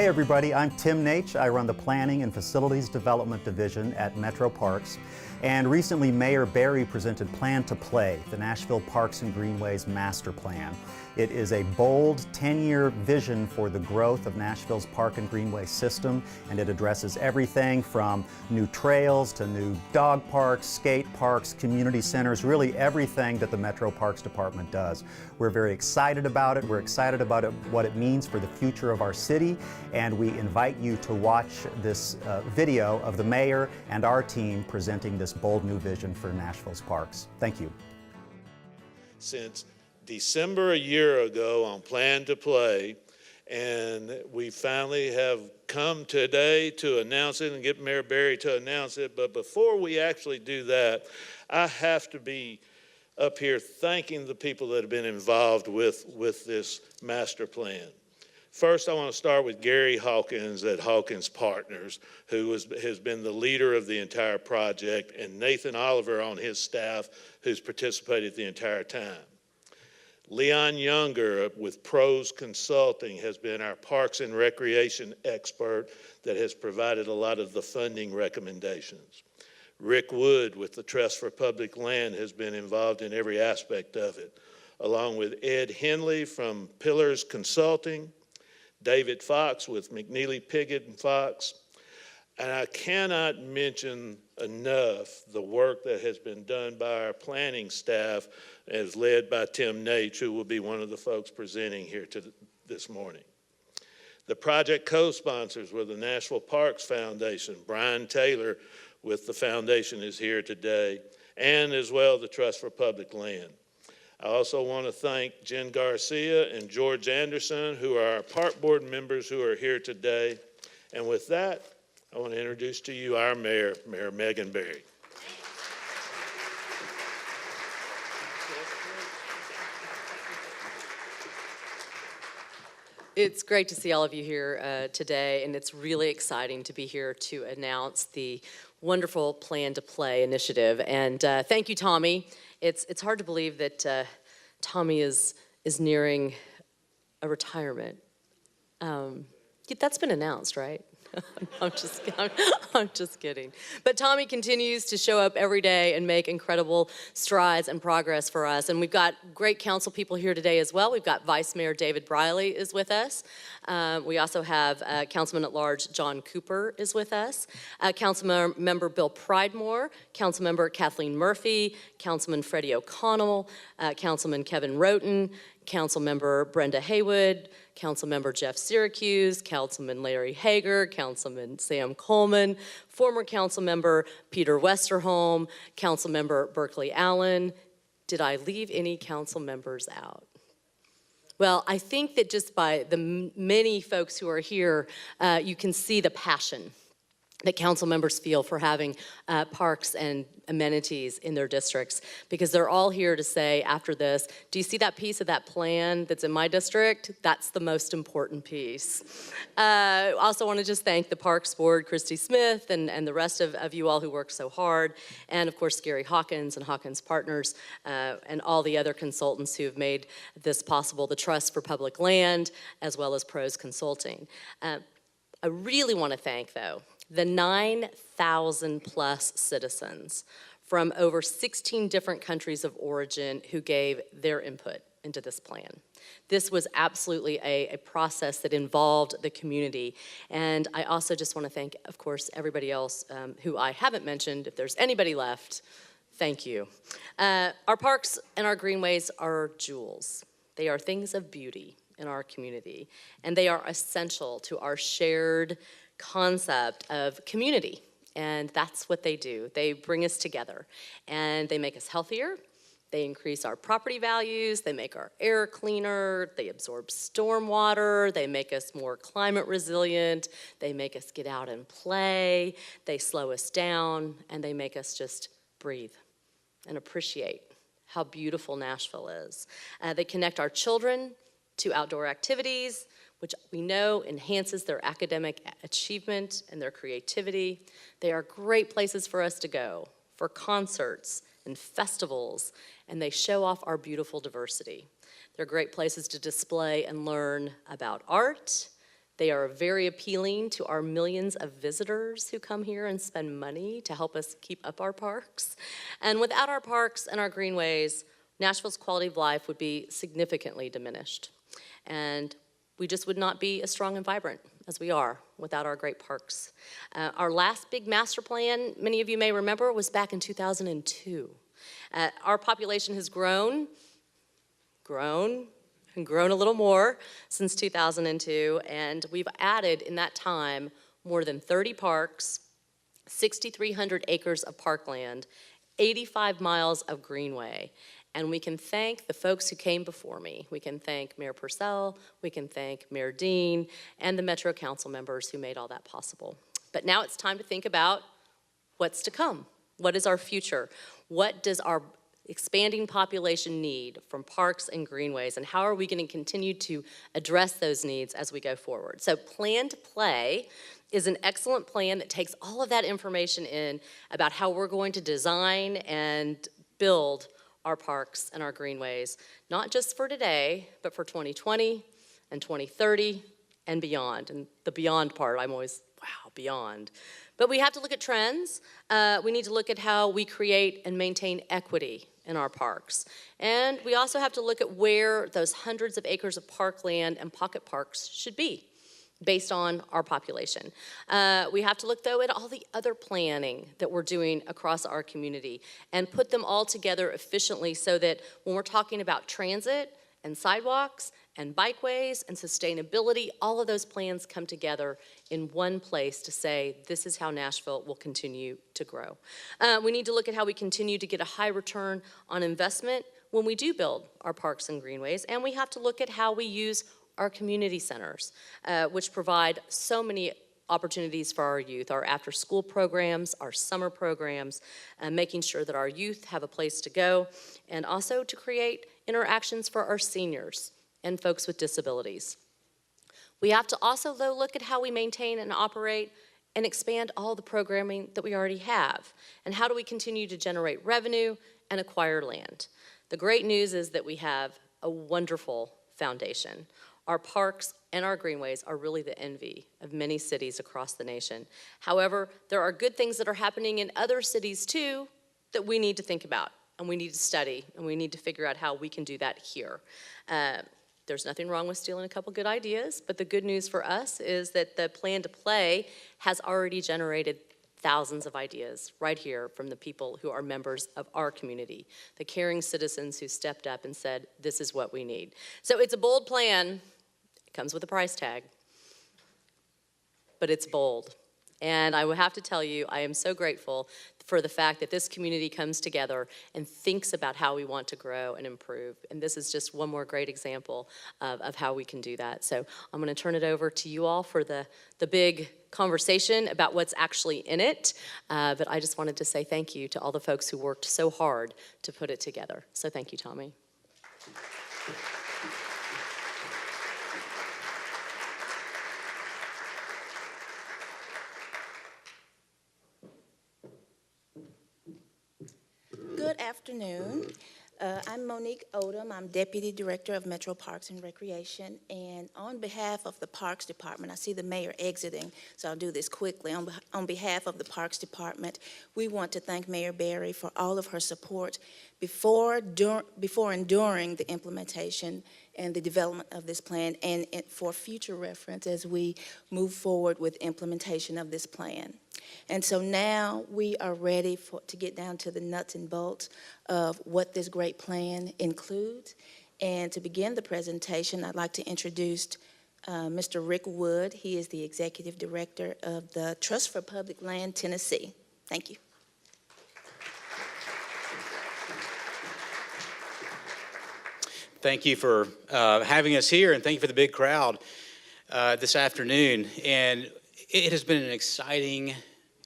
Hey everybody, I'm Tim Naich. I run the Planning and Facilities Development Division at Metro Parks. And recently Mayor Berry presented Plan to Play, the Nashville Parks and Greenways Master Plan. It is a bold 10-year vision for the growth of Nashville's park and greenway system, and it addresses everything from new trails to new dog parks, skate parks, community centers, really everything that the Metro Parks Department does. We're very excited about it. We're excited about what it means for the future of our city, and we invite you to watch this video of the mayor and our team presenting this bold new vision for Nashville's parks. Thank you. Since December a year ago on Plan to Play, and we finally have come today to announce it and get Mayor Berry to announce it. But before we actually do that, I have to be up here thanking the people that have been involved with this master plan. First, I want to start with Gary Hawkins at Hawkins Partners, who has been the leader of the entire project, and Nathan Oliver on his staff, who's participated the entire time. Leon Younger with Pros Consulting has been our Parks and Recreation expert that has provided a lot of the funding recommendations. Rick Wood with the Trust for Public Land has been involved in every aspect of it, along with Ed Henley from Pillars Consulting, David Fox with McNeely Piggott and Fox. And I cannot mention enough the work that has been done by our planning staff as led by Tim Naich, who will be one of the folks presenting here this morning. The project co-sponsors were the Nashville Parks Foundation. Brian Taylor with the foundation is here today, and as well the Trust for Public Land. I also want to thank Jen Garcia and George Anderson, who are our park board members who are here today. And with that, I want to introduce to you our mayor, Mayor Megan Berry. It's great to see all of you here today, and it's really exciting to be here to announce the wonderful Plan to Play initiative. And thank you, Tommy. It's hard to believe that Tommy is nearing a retirement. That's been announced, right? I'm just kidding. But Tommy continues to show up every day and make incredible strides and progress for us. And we've got great council people here today as well. We've got Vice Mayor David Briley is with us. We also have Councilman at Large John Cooper is with us. Councilmember Bill Pridemore, Councilmember Kathleen Murphy, Councilman Freddie O'Connell, Councilman Kevin Roten, Councilmember Brenda Haywood, Councilmember Jeff Syracuse, Councilman Larry Hager, Councilman Sam Coleman, former Councilmember Peter Westerholm, Councilmember Berkeley Allen. Did I leave any council members out? Well, I think that just by the many folks who are here, you can see the passion that council members feel for having parks and amenities in their districts, because they're all here to say after this, do you see that piece of that plan that's in my district? That's the most important piece. I also want to just thank the Parks Board, Christy Smith, and the rest of you all who worked so hard, and of course Gary Hawkins and Hawkins Partners, and all the other consultants who have made this possible, the Trust for Public Land, as well as Pros Consulting. I really want to thank, though, the 9,000 plus citizens from over 16 different countries of origin who gave their input into this plan. This was absolutely a process that involved the community. And I also just want to thank, of course, everybody else who I haven't mentioned. If there's anybody left, thank you. Our parks and our greenways are jewels. They are things of beauty in our community, and they are essential to our shared concept of community, and that's what they do. They bring us together, and they make us healthier. They increase our property values. They make our air cleaner. They absorb stormwater. They make us more climate resilient. They make us get out and play. They slow us down, and they make us just breathe and appreciate how beautiful Nashville is. They connect our children to outdoor activities, which we know enhances their academic achievement and their creativity. They are great places for us to go, for concerts and festivals, and they show off our beautiful diversity. They're great places to display and learn about art. They are very appealing to our millions of visitors who come here and spend money to help us keep up our parks. And without our parks and our greenways, Nashville's quality of life would be significantly diminished. And we just would not be as strong and vibrant as we are without our great parks. Our last big master plan, many of you may remember, was back in 2002. Our population has grown a little more since 2002, and we've added in that time more than 30 parks, 6,300 acres of parkland, 85 miles of greenway. And we can thank the folks who came before me. We can thank Mayor Purcell, we can thank Mayor Dean, and the Metro Council members who made all that possible. But now it's time to think about what's to come. What is our future? What does our expanding population need from parks and greenways, and how are we going to continue to address those needs as we go forward? So Plan to Play is an excellent plan that takes all of that information in about how we're going to design and build our parks and our greenways, not just for today, but for 2020 and 2030 and beyond. And the beyond part, I'm always, wow, beyond. But we have to look at trends. We need to look at how we create and maintain equity in our parks. And we also have to look at where those hundreds of acres of parkland and pocket parks should be based on our population. We have to look, though, at all the other planning that we're doing across our community and put them all together efficiently so that when we're talking about transit and sidewalks and bikeways and sustainability, all of those plans come together in one place to say, this is how Nashville will continue to grow. We need to look at how we continue to get a high return on investment when we do build our parks and greenways, and we have to look at how we use our community centers, which provide so many opportunities for our youth, our after-school programs, our summer programs, making sure that our youth have a place to go, and also to create interactions for our seniors and folks with disabilities. We have to also, though, look at how we maintain and operate and expand all the programming that we already have, and how do we continue to generate revenue and acquire land. The great news is that we have a wonderful foundation. Our parks and our greenways are really the envy of many cities across the nation. However, there are good things that are happening in other cities too that we need to think about, and we need to study, and we need to figure out how we can do that here. There's nothing wrong with stealing a couple good ideas, but the good news for us is that the Plan to Play has already generated thousands of ideas right here from the people who are members of our community, the caring citizens who stepped up and said, this is what we need. So it's a bold plan. It comes with a price tag, but it's bold. And I will have to tell you, I am so grateful for the fact that this community comes together and thinks about how we want to grow and improve. And this is just one more great example of how we can do that. So I'm going to turn it over to you all for the big conversation about what's actually in it. But I just wanted to say thank you to all the folks who worked so hard to put it together. So thank you, Tommy. Good afternoon. I'm Monique Odom. I'm Deputy Director of Metro Parks and Recreation. And on behalf of the Parks Department, I see the mayor exiting, so I'll do this quickly. On behalf of the Parks Department, we want to thank Mayor Berry for all of her support before and during the implementation and the development of this plan, and for future reference as we move forward with implementation of this plan. And so now we are ready to get down to the nuts and bolts of what this great plan includes. And to begin the presentation, I'd like to introduce Mr. Rick Wood. He is the Executive Director of the Trust for Public Land, Tennessee. Thank you. Thank you for having us here, and thank you for the big crowd this afternoon. And it has been an exciting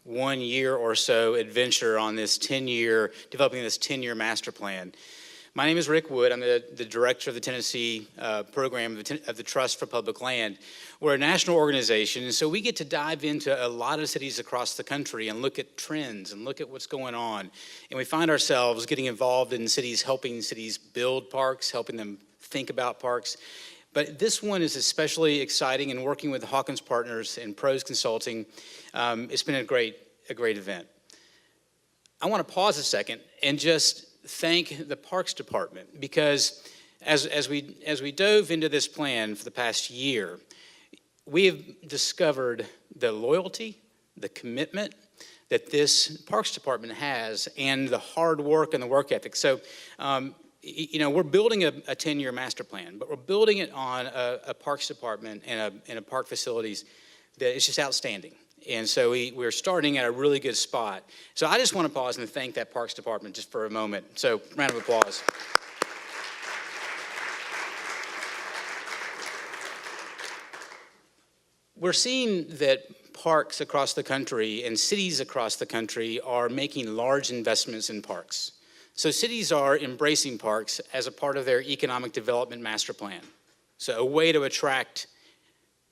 1 year or so adventure on this developing this 10-year master plan. My name is Rick Wood. I'm the director of the Tennessee program of the Trust for Public Land. We're a national organization, and so we get to dive into a lot of cities across the country and look at trends and look at what's going on. And we find ourselves getting involved in cities, helping cities build parks, helping them think about parks. But this one is especially exciting, and working with Hawkins Partners and Pros Consulting, it's been a great event. I want to pause a second and just thank the Parks Department, because as we dove into this plan for the past year, we have discovered the loyalty, the commitment that this Parks Department has, and the hard work and the work ethic. So, we're building a 10-year master plan, but we're building it on a Parks Department and a park facilities that is just outstanding. And so we're starting at a really good spot. So I just want to pause and thank that Parks Department just for a moment. So round of applause. We're seeing that parks across the country and cities across the country are making large investments in parks. So cities are embracing parks as a part of their economic development master plan. So a way to attract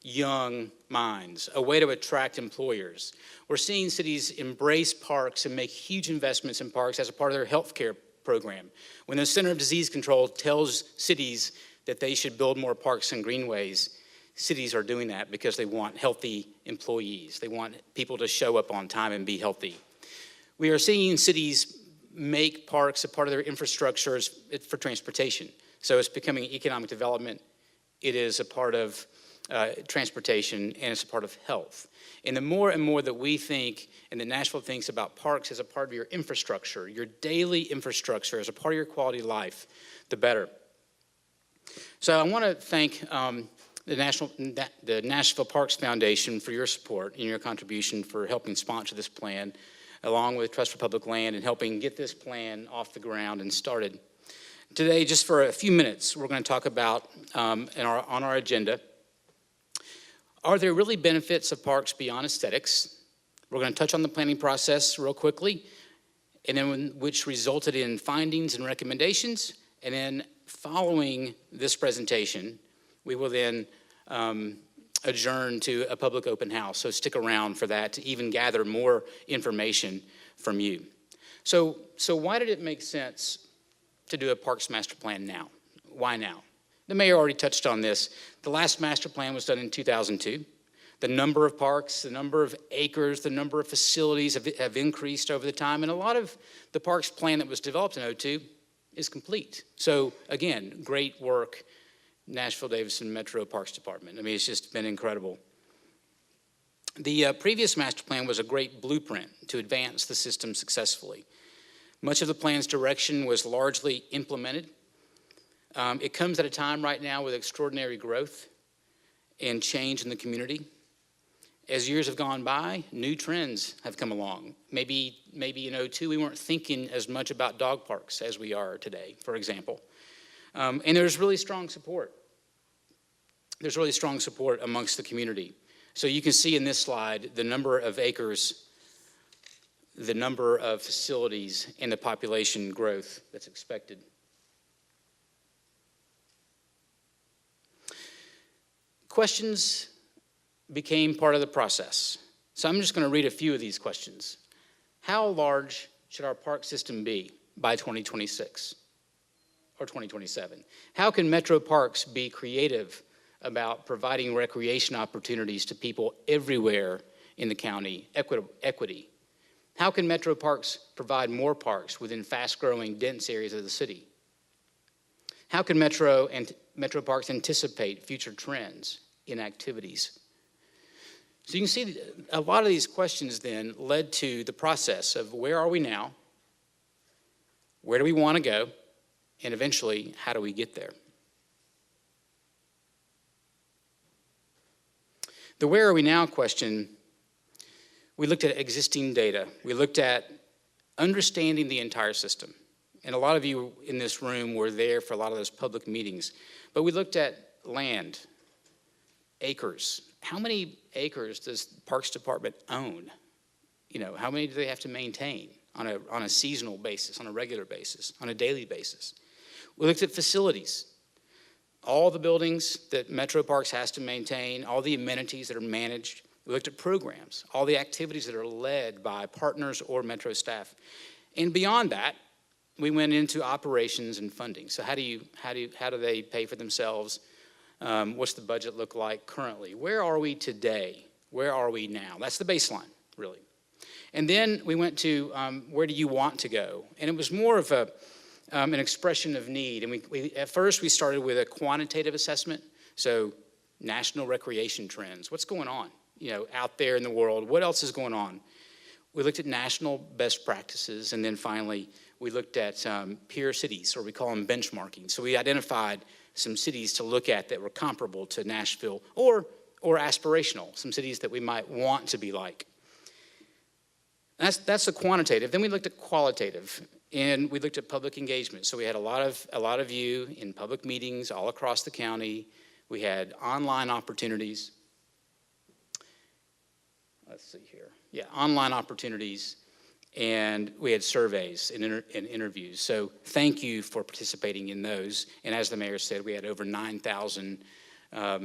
young minds, a way to attract employers. We're seeing cities embrace parks and make huge investments in parks as a part of their healthcare program. When the Center of Disease Control tells cities that they should build more parks and greenways, cities are doing that because they want healthy employees. They want people to show up on time and be healthy. We are seeing cities make parks a part of their infrastructures for transportation. So it's becoming economic development. It is a part of transportation, and it's a part of health. And the more and more that we think, and that Nashville thinks about parks as a part of your infrastructure, your daily infrastructure, as a part of your quality of life, the better. So I want to thank the Nashville Parks Foundation for your support and your contribution for helping sponsor this plan, along with Trust for Public Land, and helping get this plan off the ground and started. Today, just for a few minutes, we're going to talk about, on our agenda, are there really benefits of parks beyond aesthetics? We're going to touch on the planning process real quickly, and then which resulted in findings and recommendations. And then following this presentation, we will then adjourn to a public open house. So stick around for that to even gather more information from you. So why did it make sense to do a parks master plan now? Why now? The mayor already touched on this. The last master plan was done in 2002. The number of parks, the number of acres, the number of facilities have increased over the time, and a lot of the parks plan that was developed in 2002 is complete. So again, great work, Nashville-Davidson Metro Parks Department. I mean, it's just been incredible. The previous master plan was a great blueprint to advance the system successfully. Much of the plan's direction was largely implemented. It comes at a time right now with extraordinary growth and change in the community. As years have gone by, new trends have come along. Maybe in 2002 we weren't thinking as much about dog parks as we are today, for example. And there's really strong support. There's really strong support amongst the community. So you can see in this slide the number of acres, the number of facilities, and the population growth that's expected. Questions became part of the process. So I'm just going to read a few of these questions. How large should our park system be by 2026 or 2027? How can Metro Parks be creative about providing recreation opportunities to people everywhere in the county? Equity. How can Metro Parks provide more parks within fast-growing, dense areas of the city? How can Metro Parks anticipate future trends in activities? So you can see a lot of these questions then led to the process of where are we now, where do we want to go, and eventually, how do we get there? The where are we now question, we looked at existing data. We looked at understanding the entire system. And a lot of you in this room were there for a lot of those public meetings. But we looked at land, acres. How many acres does the Parks Department own? How many do they have to maintain on a seasonal basis, on a regular basis, on a daily basis? We looked at facilities. All the buildings that Metro Parks has to maintain, all the amenities that are managed. We looked at programs, all the activities that are led by partners or Metro staff. And beyond that, we went into operations and funding. So how do they pay for themselves? What's the budget look like currently? Where are we today? Where are we now? That's the baseline, really. And then we went to where do you want to go? And it was more of an expression of need. And at first we started with a quantitative assessment. So national recreation trends. What's going on, out there in the world? What else is going on? We looked at national best practices, and then finally we looked at peer cities, or we call them benchmarking. So we identified some cities to look at that were comparable to Nashville, or aspirational, some cities that we might want to be like. That's the quantitative. Then we looked at qualitative, and we looked at public engagement. So we had a lot of you in public meetings all across the county. We had online opportunities. Let's see here. Yeah, online opportunities, and we had surveys and interviews. So thank you for participating in those. And as the mayor said, we had over 9,000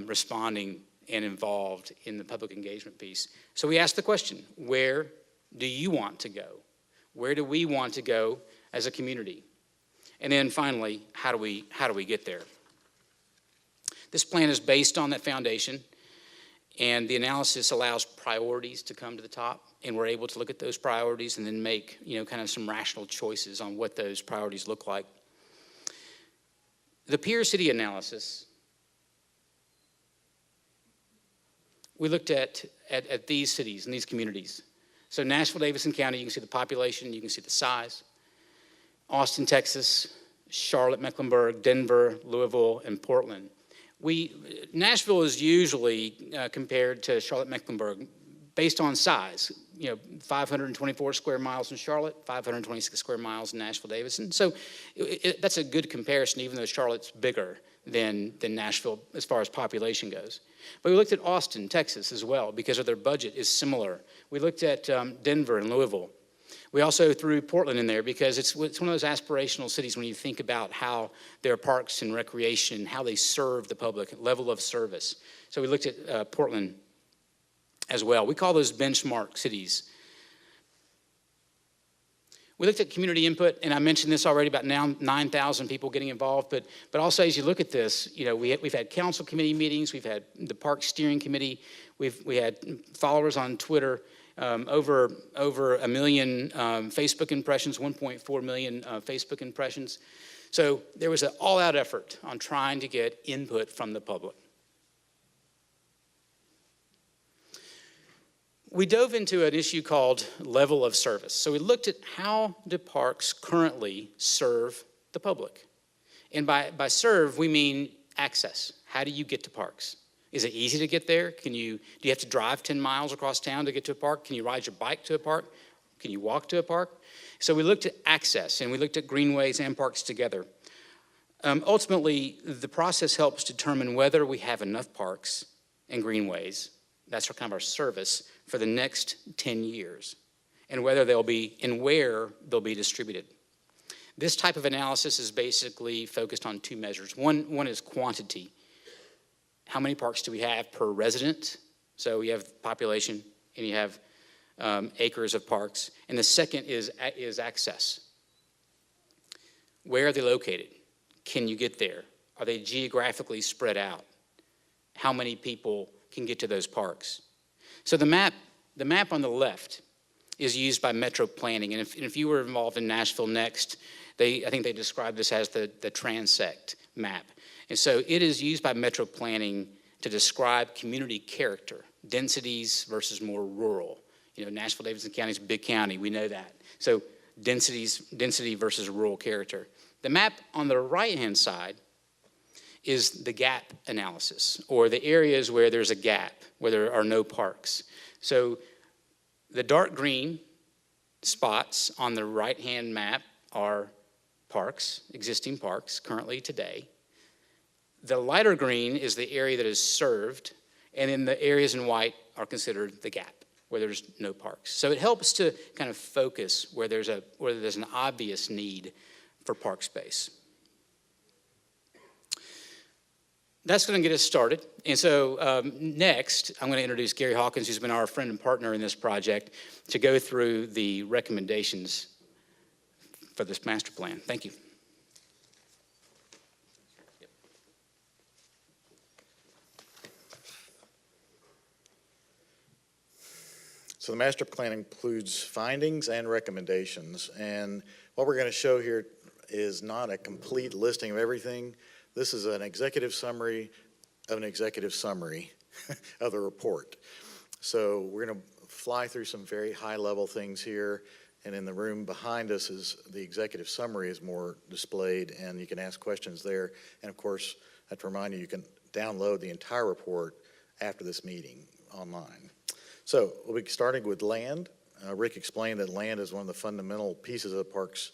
responding and involved in the public engagement piece. So we asked the question, where do you want to go? Where do we want to go as a community? And then finally, how do we get there? This plan is based on that foundation, and the analysis allows priorities to come to the top, and we're able to look at those priorities and then make, kind of some rational choices on what those priorities look like. The peer city analysis, we looked at these cities and these communities. So Nashville, Davidson County, you can see the population, you can see the size. Austin, Texas, Charlotte, Mecklenburg, Denver, Louisville, and Portland. Nashville is usually compared to Charlotte, Mecklenburg based on size. 524 square miles in Charlotte, 526 square miles in Nashville, Davidson. So that's a good comparison, even though Charlotte's bigger than Nashville as far as population goes. But we looked at Austin, Texas as well, because of their budget is similar. We looked at Denver and Louisville. We also threw Portland in there because it's one of those aspirational cities when you think about how their parks and recreation, how they serve the public, level of service. So we looked at Portland as well. We call those benchmark cities. We looked at community input, and I mentioned this already, about now 9,000 people getting involved. But also, as you look at this, we've had council committee meetings, we've had the park steering committee, we had followers on Twitter, over 1 million Facebook impressions, 1.4 million Facebook impressions. So there was an all-out effort on trying to get input from the public. We dove into an issue called level of service. So we looked at how do parks currently serve the public. And by serve, we mean access. How do you get to parks? Is it easy to get there? Do you have to drive 10 miles across town to get to a park? Can you ride your bike to a park? Can you walk to a park? So we looked at access, and we looked at greenways and parks together. Ultimately, the process helps determine whether we have enough parks and greenways, that's kind of our service, for the next 10 years, and where they'll be distributed. This type of analysis is basically focused on two measures. One is quantity. How many parks do we have per resident? So you have population and you have acres of parks. And the second is access. Where are they located? Can you get there? Are they geographically spread out? How many people can get to those parks? So the map on the left is used by Metro Planning. And if you were involved in Nashville Next, I think they describe this as the transect map. And so it is used by Metro Planning to describe community character, densities versus more rural. Nashville, Davidson County is a big county, we know that. So density versus rural character. The map on the right-hand side is the gap analysis, or the areas where there's a gap, where there are no parks. So the dark green spots on the right-hand map are parks, existing parks currently today. The lighter green is the area that is served, and then the areas in white are considered the gap, where there's no parks. So it helps to kind of focus where there's an obvious need for park space. That's going to get us started. And so next, I'm going to introduce Gary Hawkins, who's been our friend and partner in this project, to go through the recommendations for this master plan. Thank you. So the master plan includes findings and recommendations, and what we're going to show here is not a complete listing of everything. This is an executive summary of an executive summary of the report. So we're going to fly through some very high-level things here, and in the room behind us is the executive summary is more displayed, and you can ask questions there. And of course, I have to remind you, you can download the entire report after this meeting online. So we'll be starting with land. Rick explained that land is one of the fundamental pieces of the parks.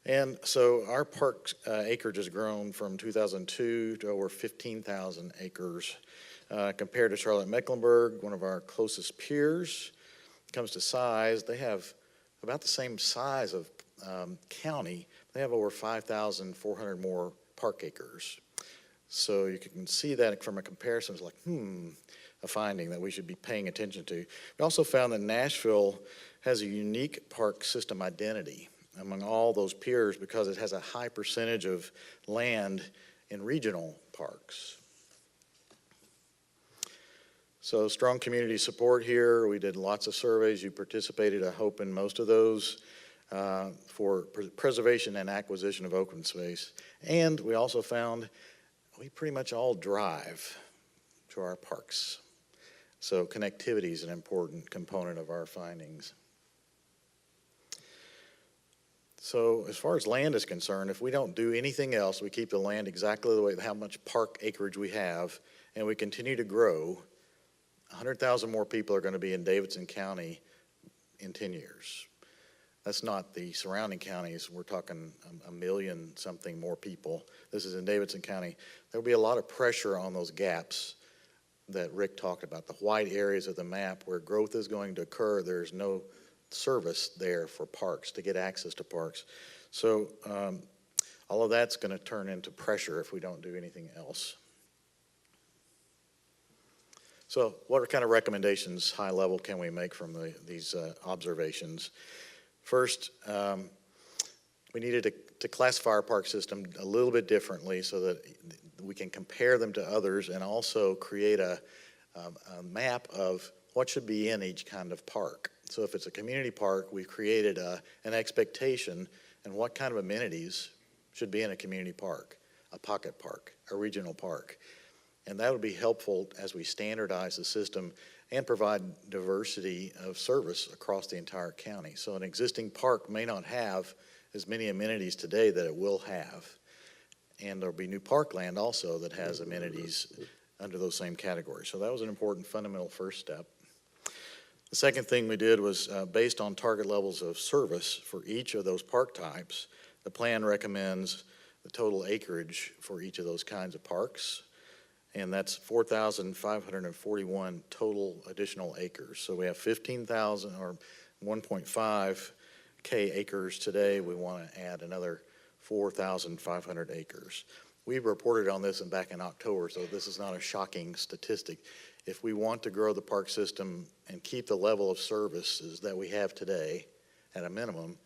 And so our park acreage has grown from 2002 to over 15,000 acres. Compared to Charlotte-Mecklenburg, one of our closest peers. When it comes to size, they have about the same size of county. They have over 5,400 more park acres. So you can see that from a comparison, it's like, a finding that we should be paying attention to. We also found that Nashville has a unique park system identity among all those peers because it has a high percentage of land in regional parks. So strong community support here. We did lots of surveys. You participated, I hope, in most of those for preservation and acquisition of open space. And we also found we pretty much all drive to our parks. So connectivity is an important component of our findings. So as far as land is concerned, if we don't do anything else, we keep the land exactly the way, how much park acreage we have, and we continue to grow, 100,000 more people are going to be in Davidson County in 10 years. That's not the surrounding counties. We're talking a million something more people. This is in Davidson County. There'll be a lot of pressure on those gaps that Rick talked about, the white areas of the map where growth is going to occur. There's no service there for parks, to get access to parks. So all of that's going to turn into pressure if we don't do anything else. So what kind of recommendations, high level, can we make from these observations? First, we needed to classify our park system a little bit differently so that we can compare them to others and also create a map of what should be in each kind of park. So if it's a community park, we've created an expectation and what kind of amenities should be in a community park, a pocket park, a regional park. And that would be helpful as we standardize the system and provide diversity of service across the entire county. So an existing park may not have as many amenities today that it will have. And there'll be new parkland also that has amenities under those same categories. So that was an important fundamental first step. The second thing we did was based on target levels of service for each of those park types, the plan recommends the total acreage for each of those kinds of parks. And that's 4,541 total additional acres. So we have 15,000 or 1.5K acres today. We want to add another 4,500 acres. We reported on this back in October, so this is not a shocking statistic. If we want to grow the park system and keep the level of services that we have today at a minimum,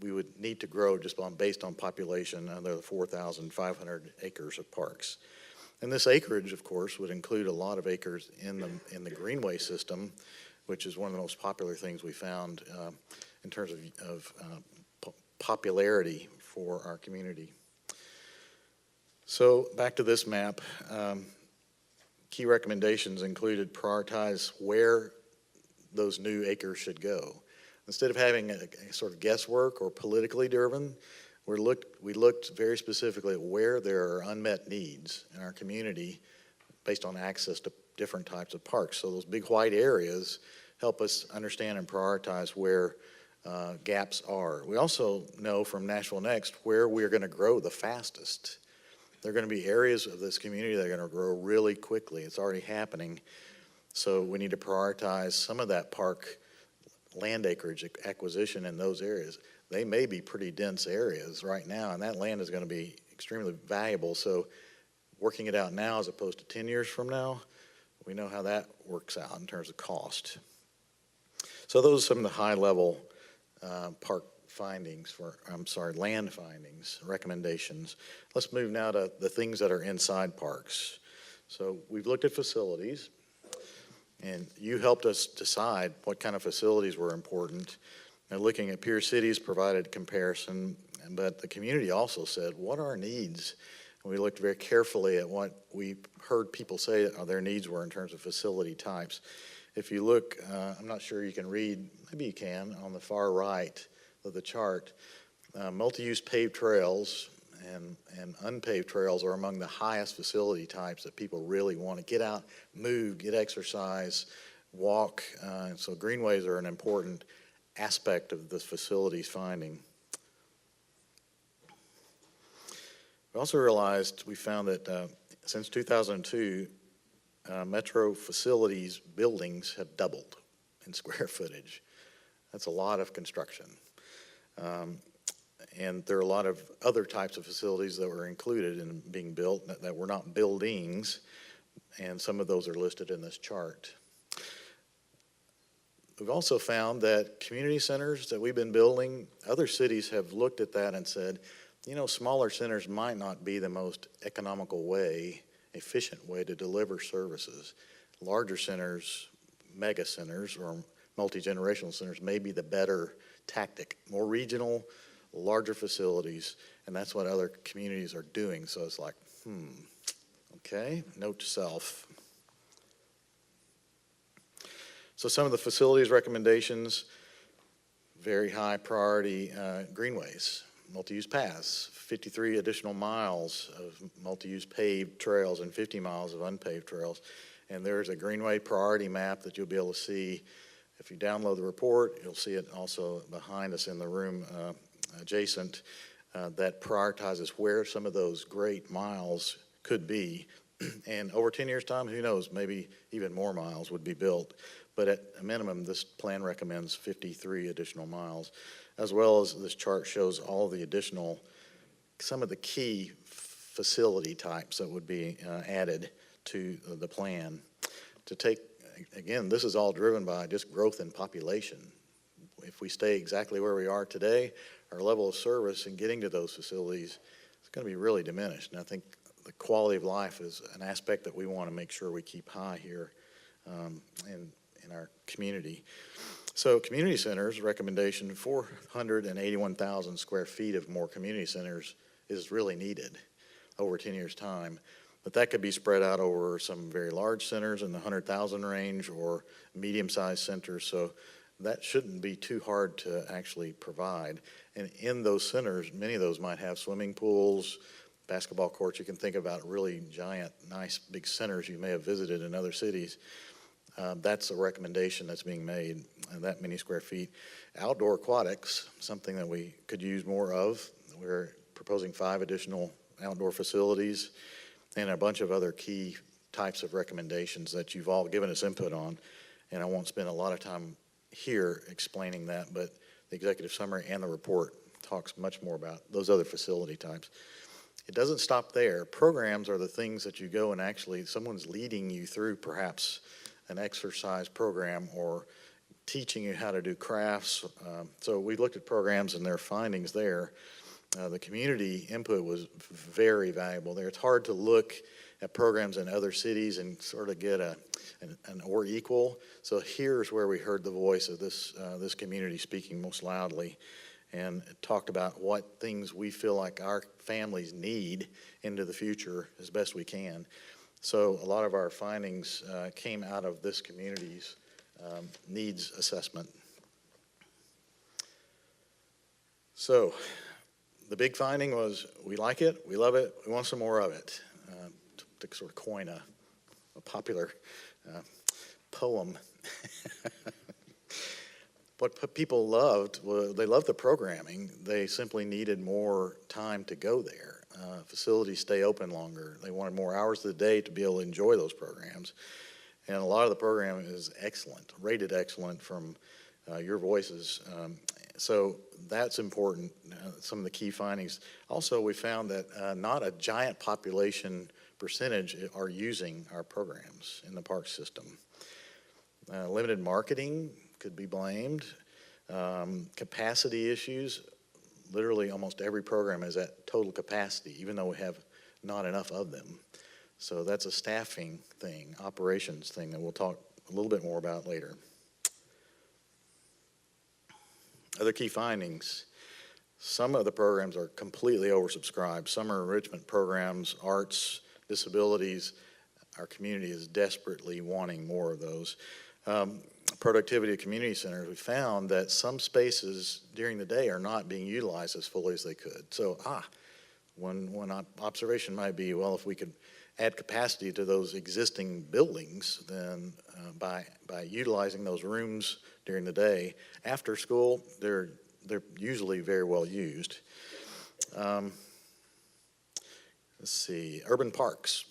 we would need to grow just based on population another 4,500 acres of parks. And this acreage, of course, would include a lot of acres in the Greenway system, which is one of the most popular things we found in terms of popularity for our community. So back to this map, key recommendations included prioritize where those new acres should go. Instead of having a sort of guesswork or politically driven, we looked very specifically at where there are unmet needs in our community based on access to different types of parks. So those big white areas help us understand and prioritize where gaps are. We also know from Nashville Next where we're going to grow the fastest. There are going to be areas of this community that are going to grow really quickly. It's already happening. So we need to prioritize some of that park land acreage acquisition in those areas. They may be pretty dense areas right now, and that land is going to be extremely valuable. So working it out now as opposed to 10 years from now, we know how that works out in terms of cost. So those are some of the high-level park findings land findings, recommendations. Let's move now to the things that are inside parks. So we've looked at facilities. And you helped us decide what kind of facilities were important. Now, looking at peer cities provided comparison, but the community also said, what are our needs? And we looked very carefully at what we heard people say their needs were in terms of facility types. If you look, I'm not sure you can read, maybe you can, on the far right of the chart, multi-use paved trails and unpaved trails are among the highest facility types that people really want to get out, move, get exercise, walk. So greenways are an important aspect of this facilities finding. We also realized, we found that since 2002, metro facilities buildings have doubled in square footage. That's a lot of construction. And there are a lot of other types of facilities that were included in being built that were not buildings, and some of those are listed in this chart. We've also found that community centers that we've been building, other cities have looked at that and said, you know, smaller centers might not be the most economical way, efficient way to deliver services. Larger centers, mega centers, or multi-generational centers may be the better tactic. More regional, larger facilities, and that's what other communities are doing. So it's like, okay, note to self. So some of the facilities recommendations, very high priority greenways, multi-use paths, 53 additional miles of multi-use paved trails and 50 miles of unpaved trails. And there's a greenway priority map that you'll be able to see. If you download the report, you'll see it also behind us in the room adjacent that prioritizes where some of those great miles could be. And over 10 years' time, who knows, maybe even more miles would be built. But at a minimum, this plan recommends 53 additional miles, as well as this chart shows all the additional, some of the key facility types that would be added to the plan. To take, again, this is all driven by just growth in population. If we stay exactly where we are today, our level of service in getting to those facilities is going to be really diminished. And I think the quality of life is an aspect that we want to make sure we keep high here in our community. So community centers, recommendation 481,000 square feet of more community centers is really needed over 10 years' time. But that could be spread out over some very large centers in the 100,000 range or medium-sized centers. So that shouldn't be too hard to actually provide. And in those centers, many of those might have swimming pools, basketball courts. You can think about really giant, nice, big centers you may have visited in other cities. That's a recommendation that's being made, that many square feet. Outdoor aquatics, something that we could use more of. We're proposing 5 additional outdoor facilities and a bunch of other key types of recommendations that you've all given us input on. And I won't spend a lot of time here explaining that, but the executive summary and the report talks much more about those other facility types. It doesn't stop there. Programs are the things that you go and actually someone's leading you through perhaps an exercise program or teaching you how to do crafts. So we looked at programs and their findings there. The community input was very valuable there. It's hard to look at programs in other cities and sort of get an or equal. So here's where we heard the voice of this community speaking most loudly, and it talked about what things we feel like our families need into the future as best we can. So a lot of our findings came out of this community's needs assessment. So the big finding was we like it, we love it, we want some more of it. To sort of coin a popular poem. What people loved, well, they loved the programming. They simply needed more time to go there. Facilities stay open longer. They wanted more hours of the day to be able to enjoy those programs. And a lot of the programming is excellent, rated excellent from your voices. So that's important, some of the key findings. Also, we found that not a giant population percentage are using our programs in the park system. Limited marketing could be blamed. Capacity issues, literally almost every program is at total capacity, even though we have not enough of them. So that's a staffing thing, operations thing that we'll talk a little bit more about later. Other key findings. Some of the programs are completely oversubscribed. Some are enrichment programs, arts, disabilities. Our community is desperately wanting more of those. Productivity of community centers, we found that some spaces during the day are not being utilized as fully as they could. So, one observation might be, well, if we could add capacity to those existing buildings, then by utilizing those rooms during the day, after school, they're usually very well used. Let's see, urban parks.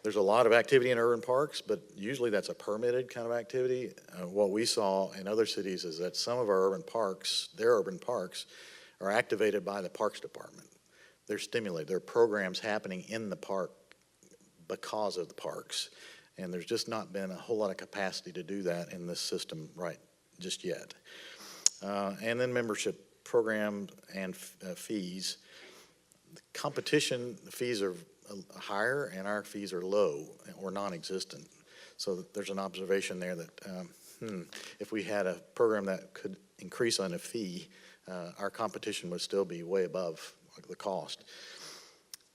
There's a lot of activity in urban parks, but usually that's a permitted kind of activity. What we saw in other cities is that some of our urban parks, their urban parks, are activated by the Parks Department. They're stimulated. There are programs happening in the park because of the parks. And there's just not been a whole lot of capacity to do that in this system just yet. And then membership program and fees. The competition, the fees are higher and our fees are low or non-existent. So there's an observation there that if we had a program that could increase on a fee, our competition would still be way above the cost.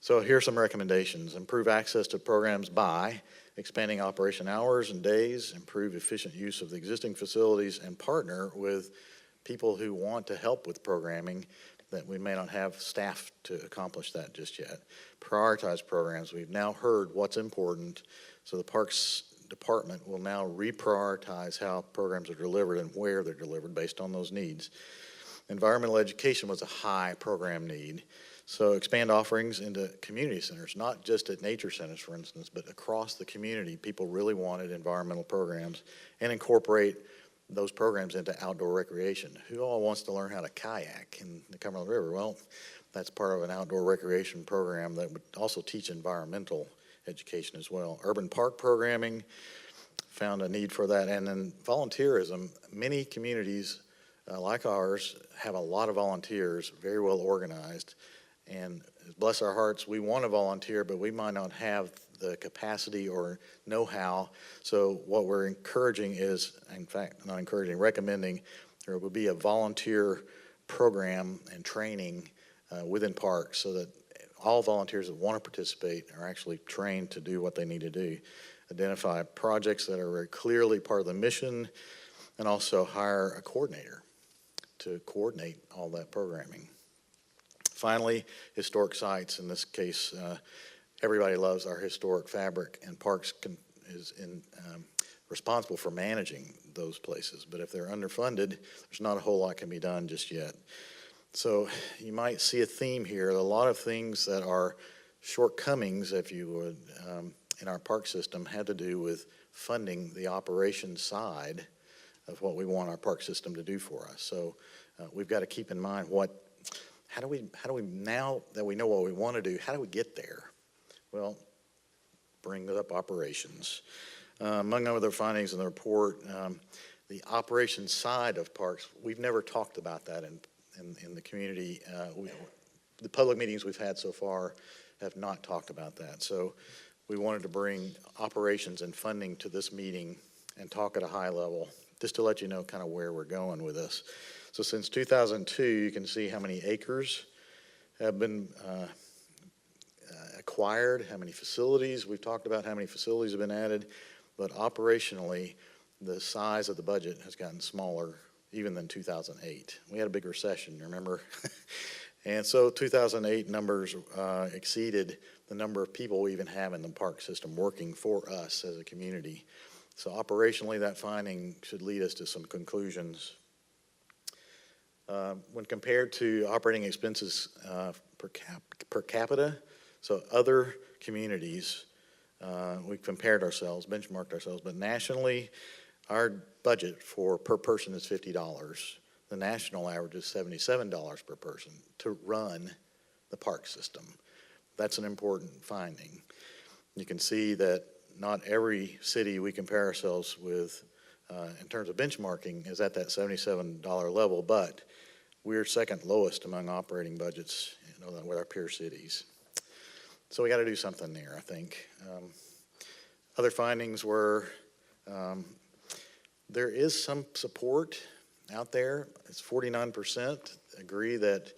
So here are some recommendations. Improve access to programs by expanding operation hours and days, improve efficient use of the existing facilities, and partner with people who want to help with programming that we may not have staff to accomplish that just yet. Prioritize programs. We've now heard what's important, so the Parks Department will now reprioritize how programs are delivered and where they're delivered based on those needs. Environmental education was a high program need, so expand offerings into community centers, not just at nature centers, for instance, but across the community. People really wanted environmental programs, and incorporate those programs into outdoor recreation. Who all wants to learn how to kayak in the Cumberland River? Well, that's part of an outdoor recreation program that would also teach environmental education as well. Urban park programming, found a need for that. And then volunteerism. Many communities like ours have a lot of volunteers, very well organized. And bless our hearts, we want to volunteer, but we might not have the capacity or know-how. So what we're encouraging is, in fact, not encouraging, recommending there will be a volunteer program and training within parks so that all volunteers that want to participate are actually trained to do what they need to do. Identify projects that are very clearly part of the mission, and also hire a coordinator to coordinate all that programming. Finally, historic sites. In this case, everybody loves our historic fabric, and Parks is responsible for managing those places. But if they're underfunded, there's not a whole lot can be done just yet. So you might see a theme here. A lot of things that are shortcomings, if you would, in our park system had to do with funding the operations side of what we want our park system to do for us. So we've got to keep in mind how do we now that we know what we want to do, how do we get there? Well, bring up operations. Among other findings in the report, the operations side of parks, we've never talked about that in the community. The public meetings we've had so far have not talked about that. So we wanted to bring operations and funding to this meeting and talk at a high level, just to let you know kind of where we're going with this. So since 2002, you can see how many acres have been acquired, how many facilities. We've talked about how many facilities have been added, but operationally, the size of the budget has gotten smaller even than 2008. We had a big recession, remember? And so 2008 numbers exceeded the number of people we even have in the park system working for us as a community. So operationally, that finding should lead us to some conclusions. When compared to operating expenses per capita, so other communities, we've compared ourselves, benchmarked ourselves, but nationally, our budget per person is $50. The national average is $77 per person to run the park system. That's an important finding. You can see that not every city we compare ourselves with in terms of benchmarking is at that $77 level, but we're second lowest among operating budgets, with our peer cities. So we got to do something there, I think. Other findings were There is some support out there. It's 49% agree that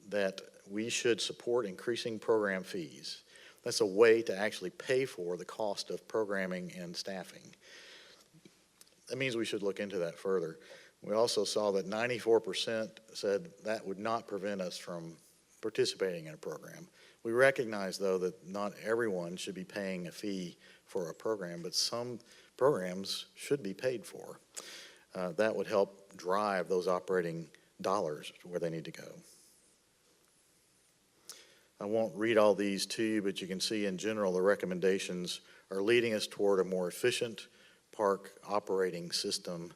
that we should support increasing program fees. That's a way to actually pay for the cost of programming and staffing. That means we should look into that further. We also saw that 94% said that would not prevent us from participating in a program. We recognize, though, that not everyone should be paying a fee for a program, but some programs should be paid for. That would help drive those operating dollars where they need to go. I won't read all these to you, but you can see in general the recommendations are leading us toward a more efficient park operating system,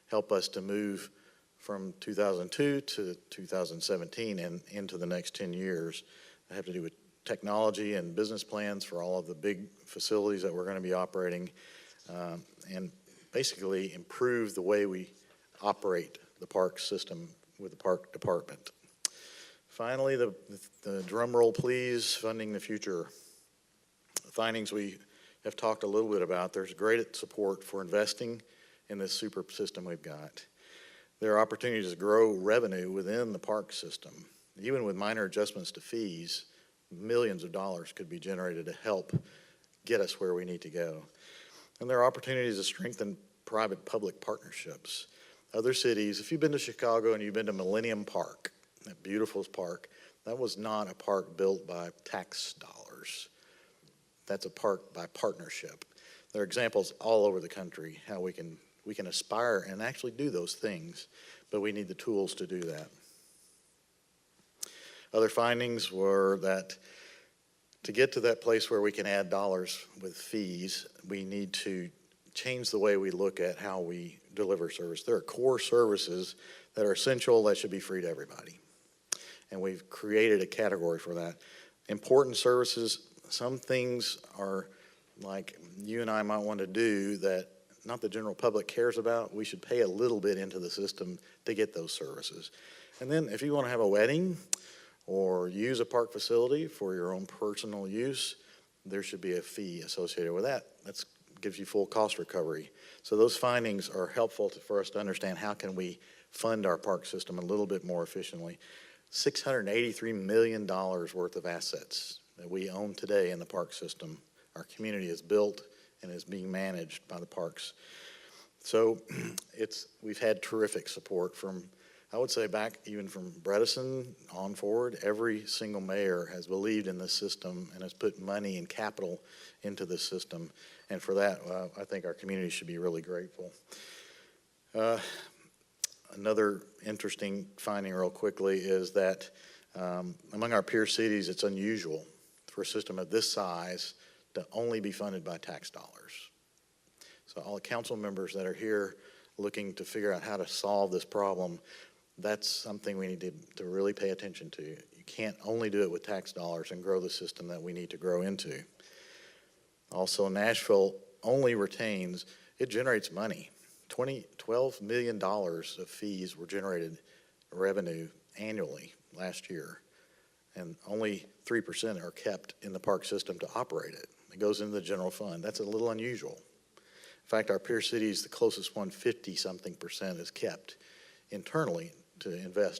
help us to move from 2002 to 2017 and into the next 10 years. That have to do with technology and business plans for all of the big facilities that we're going to be operating, and basically improve the way we operate the park system with the park department. Finally, the drum roll please, funding the future. The findings we have talked a little bit about, there's great support for investing in this super system we've got. There are opportunities to grow revenue within the park system. Even with minor adjustments to fees, millions of dollars could be generated to help get us where we need to go. And there are opportunities to strengthen private-public partnerships. Other cities, if you've been to Chicago and you've been to Millennium Park, that beautiful park, that was not a park built by tax dollars. That's a park by partnership. There are examples all over the country how we can aspire and actually do those things, but we need the tools to do that. Other findings were that to get to that place where we can add dollars with fees, we need to change the way we look at how we deliver service. There are core services that are essential that should be free to everybody. And we've created a category for that. Important services, some things are like you and I might want to do that not the general public cares about. We should pay a little bit into the system to get those services. And then if you want to have a wedding or use a park facility for your own personal use, there should be a fee associated with that. That gives you full cost recovery. So those findings are helpful for us to understand how can we fund our park system a little bit more efficiently. $683 million worth of assets that we own today in the park system. Our community is built and is being managed by the parks. So we've had terrific support from, I would say back even from Bredesen on forward. Every single mayor has believed in this system and has put money and capital into this system. And for that, I think our community should be really grateful. Another interesting finding real quickly is that among our peer cities, it's unusual for a system of this size to only be funded by tax dollars. So all the council members that are here looking to figure out how to solve this problem, that's something we need to really pay attention to. You can't only do it with tax dollars and grow the system that we need to grow into. Also, Nashville only retains, it generates money. $12 million of fees were generated revenue annually last year, and only 3% are kept in the park system to operate it. It goes into the general fund. That's a little unusual. In fact, our peer cities, the closest one, 50-something% is kept internally to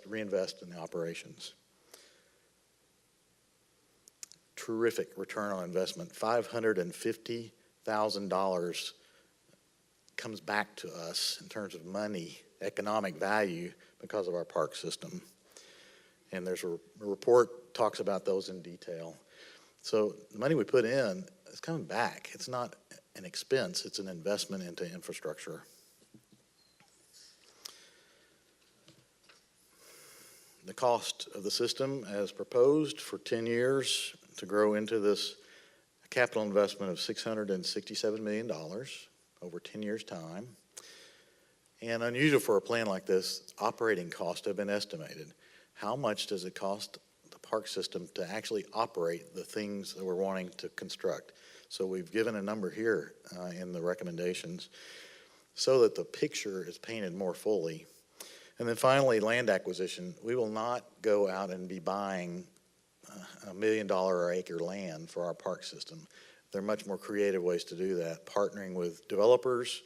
reinvest in the operations. Terrific return on investment. $550,000 comes back to us in terms of money, economic value, because of our park system. And there's a report talks about those in detail. So the money we put in is coming back. It's not an expense, it's an investment into infrastructure. The cost of the system as proposed for 10 years to grow into this capital investment of $667 million over 10 years' time. And unusual for a plan like this, operating costs have been estimated. How much does it cost the park system to actually operate the things that we're wanting to construct? So we've given a number here in the recommendations so that the picture is painted more fully. And then finally, land acquisition. We will not go out and be buying $1 million or acre land for our park system. There are much more creative ways to do that, partnering with developers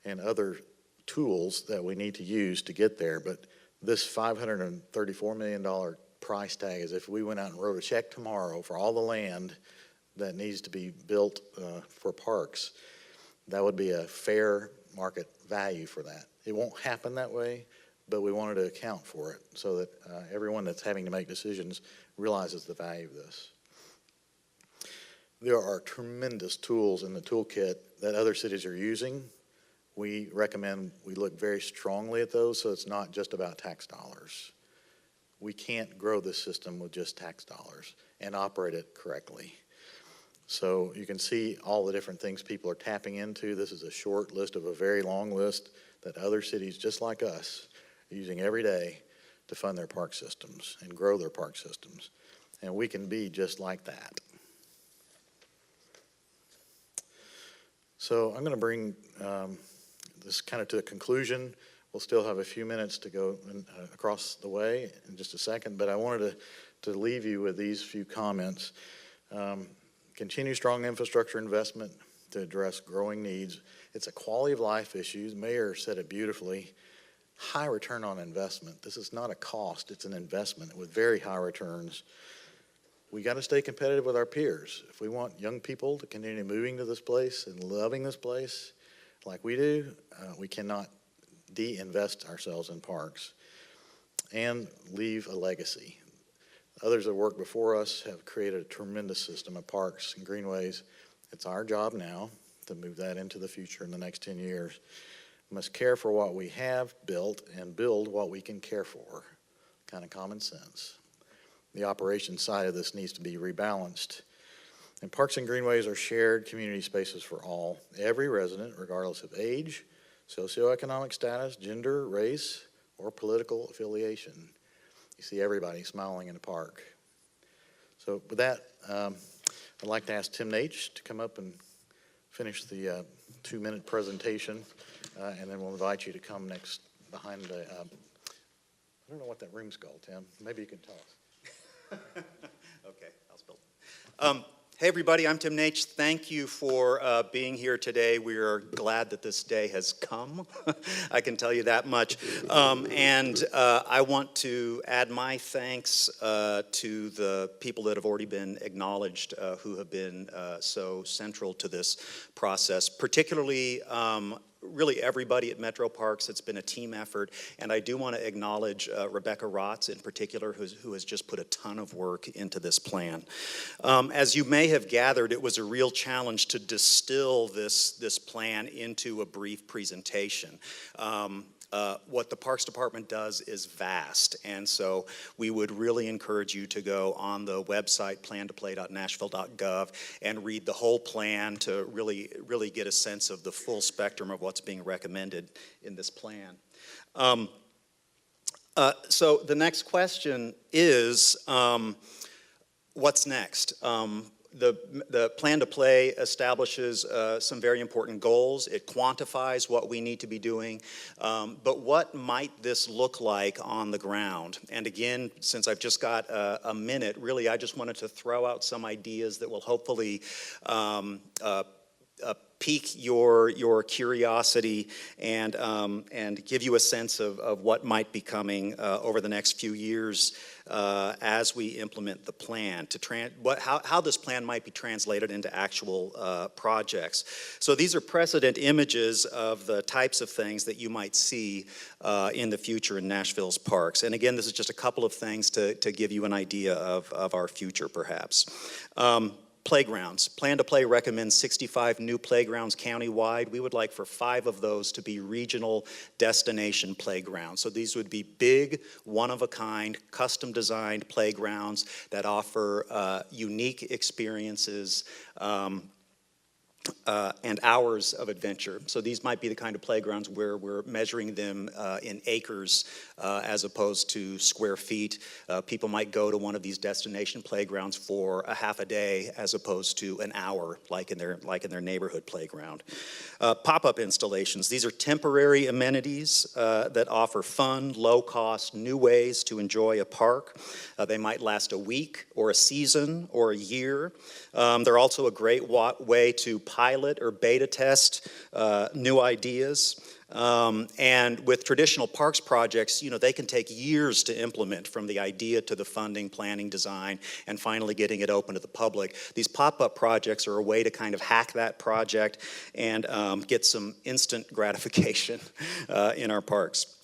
and other tools that we need to use to get there. But this $534 million price tag is if we went out and wrote a check tomorrow for all the land that needs to be built for parks, that would be a fair market value for that. It won't happen that way, but we wanted to account for it so that everyone that's having to make decisions realizes the value of this. There are tremendous tools in the toolkit that other cities are using. We recommend we look very strongly at those so it's not just about tax dollars. We can't grow this system with just tax dollars and operate it correctly. So you can see all the different things people are tapping into. This is a short list of a very long list that other cities just like us are using every day to fund their park systems and grow their park systems. And we can be just like that. So I'm going to bring this kind of to a conclusion. We'll still have a few minutes to go across the way in just a second, but I wanted to leave you with these few comments. Continue strong infrastructure investment to address growing needs. It's a quality of life issue. The mayor said it beautifully. High return on investment. This is not a cost, it's an investment with very high returns. We got to stay competitive with our peers. If we want young people to continue moving to this place and loving this place like we do, we cannot de-invest ourselves in parks and leave a legacy. Others that worked before us have created a tremendous system of parks and greenways. It's our job now to move that into the future in the next 10 years. We must care for what we have built and build what we can care for. Kind of common sense. The operations side of this needs to be rebalanced. And parks and greenways are shared community spaces for all. Every resident, regardless of age, socioeconomic status, gender, race, or political affiliation. You see everybody smiling in the park. So with that, I'd like to ask Tim Nate to come up and finish the 2-minute presentation, and then we'll invite you to come next behind the, I don't know what that room's called, Tim. Maybe you can tell us. Okay, I'll spill. Hey everybody, I'm Tim Nate. Thank you for being here today. We are glad that this day has come. I can tell you that much. And I want to add my thanks to the people that have already been acknowledged who have been so central to this process, particularly really everybody at Metro Parks. It's been a team effort, and I do want to acknowledge Rebecca Rotz in particular, who has just put a ton of work into this plan. As you may have gathered, it was a real challenge to distill this plan into a brief presentation. What the Parks Department does is vast, and so we would really encourage you to go on the website plantoplay.nashville.gov and read the whole plan to really get a sense of the full spectrum of what's being recommended in this plan. So the next question is, what's next? The plan to play establishes some very important goals. It quantifies what we need to be doing, but what might this look like on the ground? And again, since I've just got a minute, really I just wanted to throw out some ideas that will hopefully pique your curiosity and give you a sense of what might be coming over the next few years as we implement the plan, how this plan might be translated into actual projects. So these are precedent images of the types of things that you might see in the future in Nashville's parks. And again, this is just a couple of things to give you an idea of our future, perhaps. Playgrounds. Plan to Play recommends 65 new playgrounds countywide. We would like for 5 of those to be regional destination playgrounds. So these would be big, one-of-a-kind, custom-designed playgrounds that offer unique experiences and hours of adventure. So these might be the kind of playgrounds where we're measuring them in acres as opposed to square feet. People might go to one of these destination playgrounds for a half a day as opposed to an hour, like in their neighborhood playground. Pop-up installations. These are temporary amenities that offer fun, low-cost, new ways to enjoy a park. They might last a week or a season or a year. They're also a great way to pilot or beta test new ideas. And with traditional parks projects, they can take years to implement, from the idea to the funding, planning, design, and finally getting it open to the public. These pop-up projects are a way to kind of hack that project and get some instant gratification in our parks.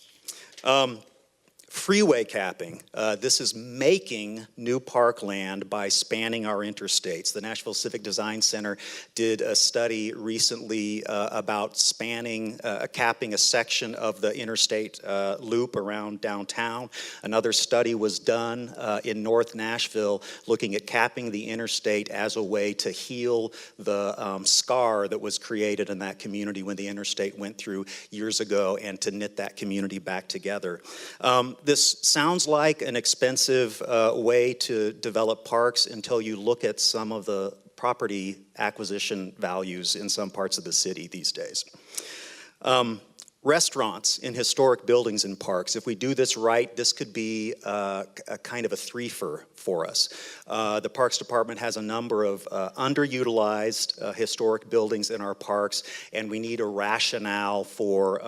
Freeway capping. This is making new parkland by spanning our interstates. The Nashville Civic Design Center did a study recently about capping a section of the interstate loop around downtown. Another study was done in North Nashville looking at capping the interstate as a way to heal the scar that was created in that community when the interstate went through years ago, and to knit that community back together. This sounds like an expensive way to develop parks until you look at some of the property acquisition values in some parts of the city these days. Restaurants in historic buildings and parks. If we do this right, this could be a kind of a threefer for us. The Parks Department has a number of underutilized historic buildings in our parks, and we need a rationale for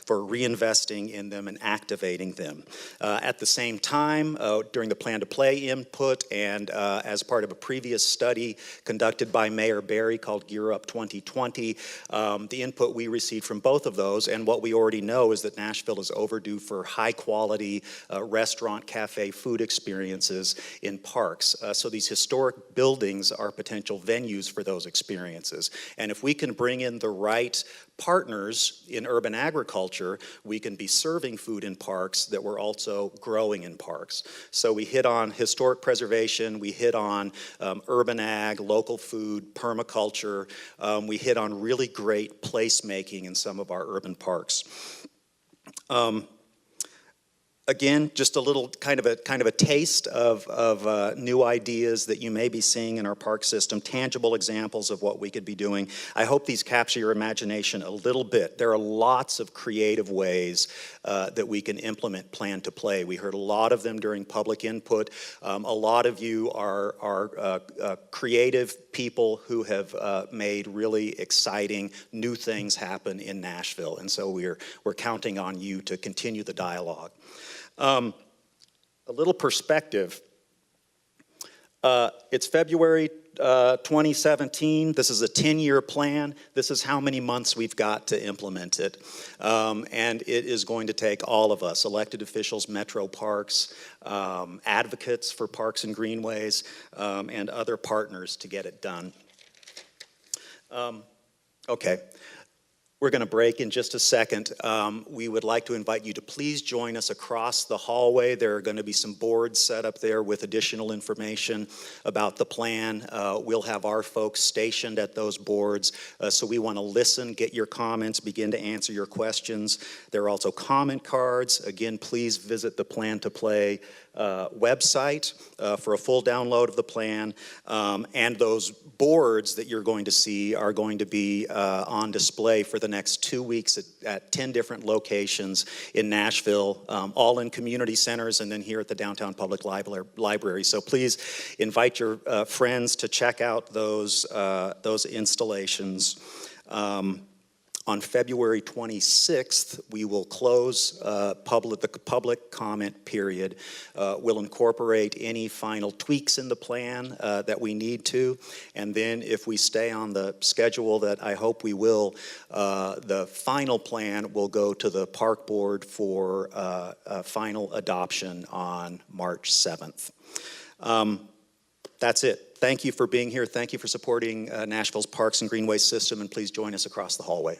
reinvesting in them and activating them. At the same time, during the Plan to Play input and as part of a previous study conducted by Mayor Berry called Gear Up 2020, the input we received from both of those, and what we already know, is that Nashville is overdue for high-quality restaurant, cafe, food experiences in parks. So these historic buildings are potential venues for those experiences. And if we can bring in the right partners in urban agriculture, we can be serving food in parks that we're also growing in parks. So we hit on historic preservation, we hit on urban ag, local food, permaculture, we hit on really great placemaking in some of our urban parks. Again, just a little kind of a taste of new ideas that you may be seeing in our park system, tangible examples of what we could be doing. I hope these capture your imagination a little bit. There are lots of creative ways that we can implement Plan to Play. We heard a lot of them during public input. A lot of you are creative people who have made really exciting new things happen in Nashville, and so we're counting on you to continue the dialogue. A little perspective. It's February 2017. This is a 10-year plan. This is how many months we've got to implement it. And it is going to take all of us, elected officials, Metro Parks, advocates for parks and greenways, and other partners to get it done. Okay. We're going to break in just a second. We would like to invite you to please join us across the hallway. There are going to be some boards set up there with additional information about the plan. We'll have our folks stationed at those boards, so we want to listen, get your comments, begin to answer your questions. There are also comment cards. Again, please visit the Plan to Play website for a full download of the plan, and those boards that you're going to see are going to be on display for the next 2 weeks at 10 different locations in Nashville, all in community centers and then here at the Downtown Public Library. So please invite your friends to check out those installations. On February 26th, we will close the public comment period. We'll incorporate any final tweaks in the plan that we need to, and then if we stay on the schedule that I hope we will, the final plan will go to the Park Board for final adoption on March 7th. That's it. Thank you for being here. Thank you for supporting Nashville's Parks and Greenways system, and please join us across the hallway.